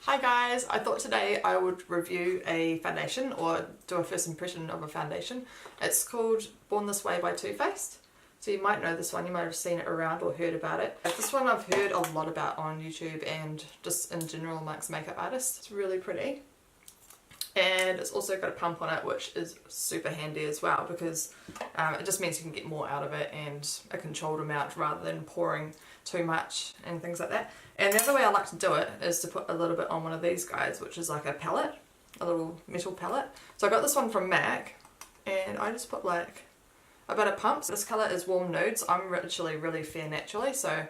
Hi guys, I thought today I would review a foundation or do a first impression of a foundation. It's called Born This Way by Too Faced. So you might know this one, you might have seen it around or heard about it. This one I've heard a lot about on YouTube and just in general amongst makeup artists. It's really pretty. And it's also got a pump on it, which is super handy as well because it just means you can get more out of it and a controlled amount rather than pouring too much and things like that. And the other way I like to do it is to put a little bit on one of these guys, which is like a palette, a little metal palette. So I got this one from M.A.C and I just put like about a pump. So this colour is Warm Nude, so I'm actually really fair naturally, so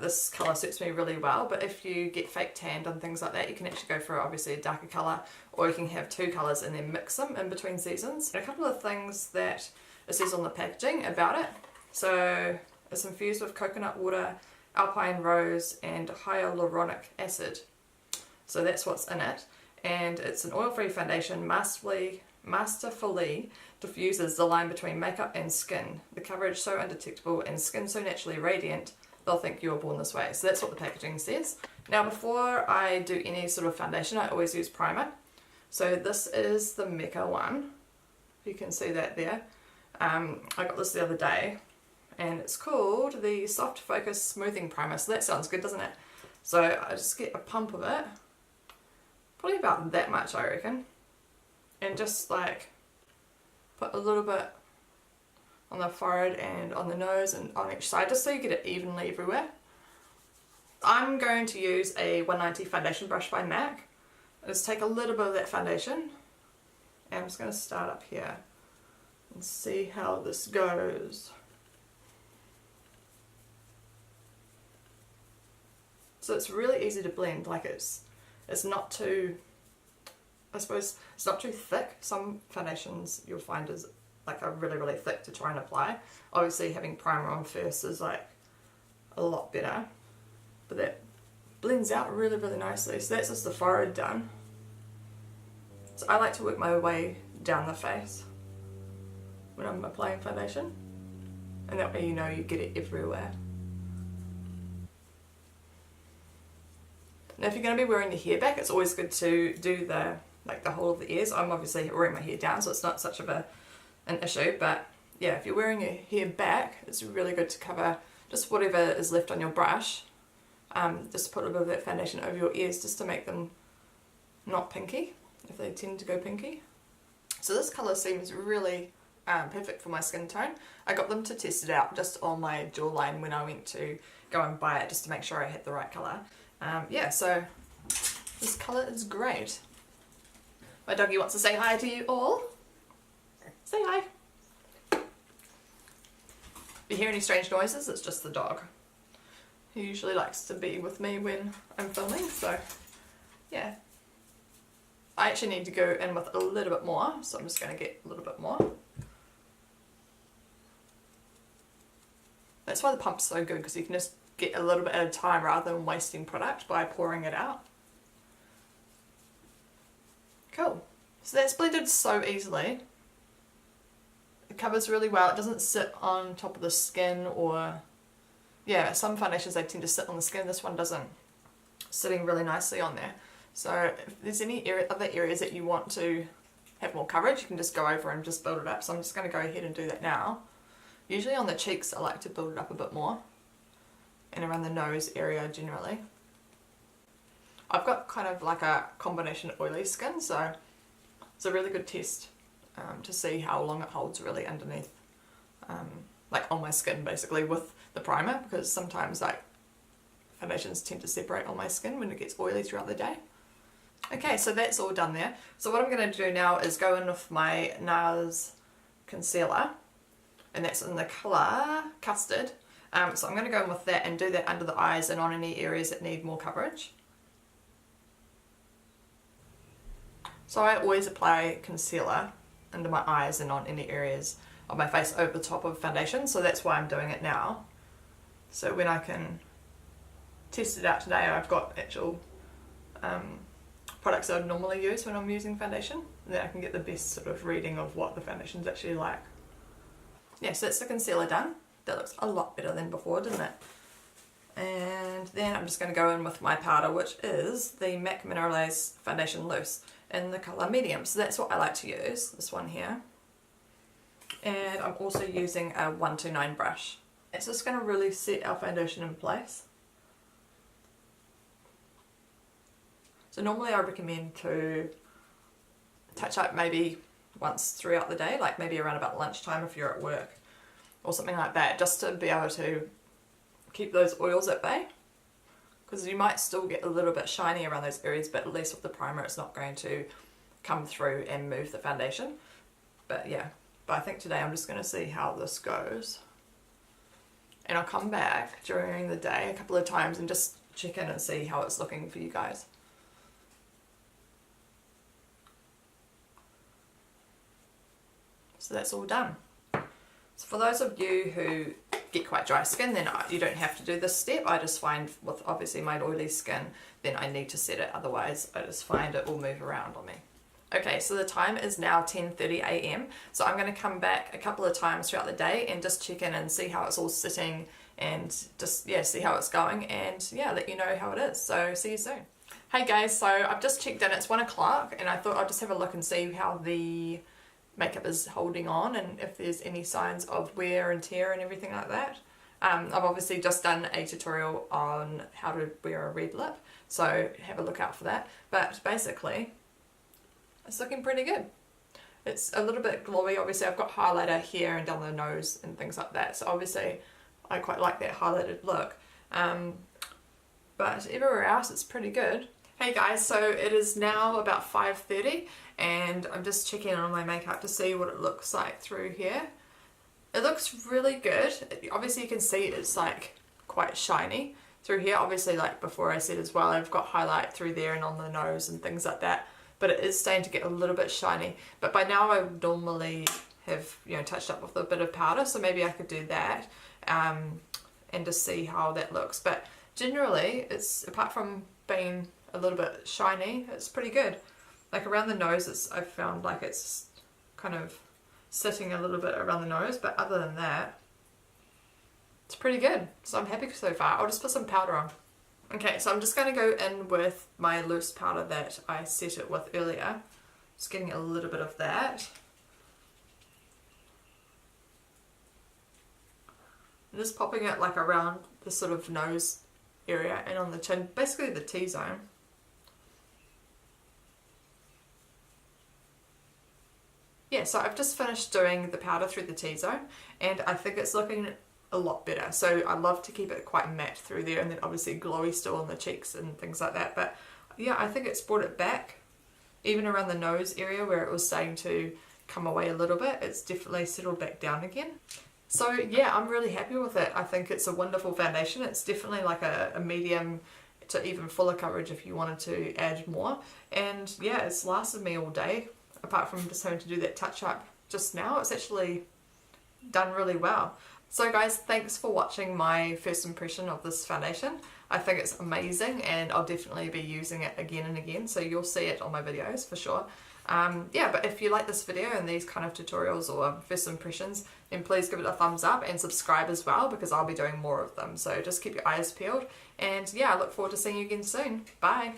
this colour suits me really well. But if you get fake tanned and things like that, you can actually go for obviously a darker colour, or you can have two colours and then mix them in between seasons. And a couple of things that it says on the packaging about it. So it's infused with coconut water, alpine rose and hyaluronic acid. So that's what's in it. And it's an oil-free foundation, masterfully diffuses the line between makeup and skin. The coverage so undetectable and skin so naturally radiant, they'll think you were born this way. So that's what the packaging says. Now before I do any sort of foundation, I always use primer. So this is the Mecca one. You can see that there. I got this the other day and it's called the Soft Focus Smoothing Primer. So that sounds good, doesn't it? So I just get a pump of it, probably about that much I reckon, and just like put a little bit on the forehead and on the nose and on each side, just so you get it evenly everywhere. I'm going to use a 190 foundation brush by M.A.C. Just take a little bit of that foundation and I'm just going to start up here and see how this goes. So it's really easy to blend, like it's not too, I suppose it's not too thick. Some foundations you'll find is like are really thick to try and apply. Obviously having primer on first is like a lot better, but that blends out really nicely. So that's just the forehead done. So I like to work my way down the face when I'm applying foundation, and that way you know you get it everywhere. Now if you're going to be wearing your hair back, it's always good to do the whole of the ears. I'm obviously wearing my hair down, so it's not such of an issue, but yeah, if you're wearing your hair back, it's really good to cover just whatever is left on your brush. Just put a bit of that foundation over your ears just to make them not pinky, if they tend to go pinky. So this colour seems really perfect for my skin tone. I got them to test it out just on my jawline when I went to go and buy it, just to make sure I had the right colour. Yeah, so this colour is great. My doggy wants to say hi to you all. Say hi. If you hear any strange noises, it's just the dog. He usually likes to be with me when I'm filming, so yeah. I actually need to go in with a little bit more, so I'm just going to get a little bit more. That's why the pump's so good, because you can just get a little bit at a time rather than wasting product by pouring it out. Cool. So that's blended so easily. It covers really well. It doesn't sit on top of the skin, or yeah, some foundations they tend to sit on the skin. This one doesn't. Sitting really nicely on there. So if there's any other areas that you want to have more coverage, you can just go over and just build it up. So I'm just going to go ahead and do that now. Usually on the cheeks I like to build it up a bit more, and around the nose area generally. I've got kind of like a combination oily skin, so it's a really good test to see how long it holds really underneath, like on my skin basically with the primer, because sometimes like foundations tend to separate on my skin when it gets oily throughout the day. Okay, so that's all done there. So what I'm going to do now is go in with my Nars concealer, and that's in the colour Custard. So I'm going to go in with that and do that under the eyes and on any areas that need more coverage. So I always apply concealer under my eyes and on any areas of my face over the top of foundation, so that's why I'm doing it now. So when I can test it out today, I've got actual products that I'd normally use when I'm using foundation, and then I can get the best sort of reading of what the foundation's actually like. Yeah, so that's the concealer done. That looks a lot better than before, doesn't it? And then I'm just going to go in with my powder, which is the MAC Mineralize Foundation Loose in the colour medium. So that's what I like to use, this one here. And I'm also using a 129 brush. It's just going to really set our foundation in place. So normally I recommend to touch up maybe once throughout the day, like maybe around about lunchtime if you're at work or something like that, just to be able to keep those oils at bay, because you might still get a little bit shiny around those areas, but at least with the primer it's not going to come through and move the foundation. But yeah, but I think today I'm just going to see how this goes, and I'll come back during the day a couple of times and just check in and see how it's looking for you guys. So that's all done. So for those of you who get quite dry skin, then you don't have to do this step. I just find with obviously my oily skin, then I need to set it, otherwise I just find it will move around on me. Okay, so the time is now 10:30 AM, so I'm going to come back a couple of times throughout the day and just check in and see how it's all sitting, and just see how it's going, and let you know how it is. So see you soon. Hey guys, so I've just checked in, it's 1 o'clock, and I thought I'd just have a look and see how the makeup is holding on and if there's any signs of wear and tear and everything like that. I've obviously just done a tutorial on how to wear a red lip, so have a look out for that. But basically, it's looking pretty good. It's a little bit glowy. Obviously I've got highlighter here and down the nose and things like that, so obviously I quite like that highlighted look. But everywhere else it's pretty good. Hey guys, so it is now about 5:30 and I'm just checking on my makeup to see what it looks like through here. It looks really good. Obviously you can see it's like quite shiny through here. Obviously, like before I said as well, I've got highlight through there and on the nose and things like that, but it is starting to get a little bit shiny. But by now I would normally have touched up with a bit of powder, so maybe I could do that and just see how that looks. But generally it's, apart from being a little bit shiny, it's pretty good. Like around the nose, I've found like it's kind of sitting a little bit around the nose, but other than that, it's pretty good. So I'm happy so far. I'll just put some powder on. Okay, so I'm just going to go in with my loose powder that I set it with earlier. Just getting a little bit of that. I'm just popping it like around the sort of nose area and on the chin, basically the T-zone. Yeah, so I've just finished doing the powder through the T-zone and I think it's looking a lot better. So I love to keep it quite matte through there, and then obviously glowy still on the cheeks and things like that. But yeah, I think it's brought it back. Even around the nose area where it was starting to come away a little bit, it's definitely settled back down again. So yeah, I'm really happy with it. I think it's a wonderful foundation. It's definitely like a medium to even fuller coverage if you wanted to add more. And yeah, it's lasted me all day. Apart from just having to do that touch up just now, it's actually done really well. So guys, thanks for watching my first impression of this foundation. I think it's amazing and I'll definitely be using it again and again, so you'll see it on my videos for sure. Yeah, but if you like this video and these kind of tutorials or first impressions, then please give it a thumbs up and subscribe as well, because I'll be doing more of them. So just keep your eyes peeled, and yeah, I look forward to seeing you again soon. Bye!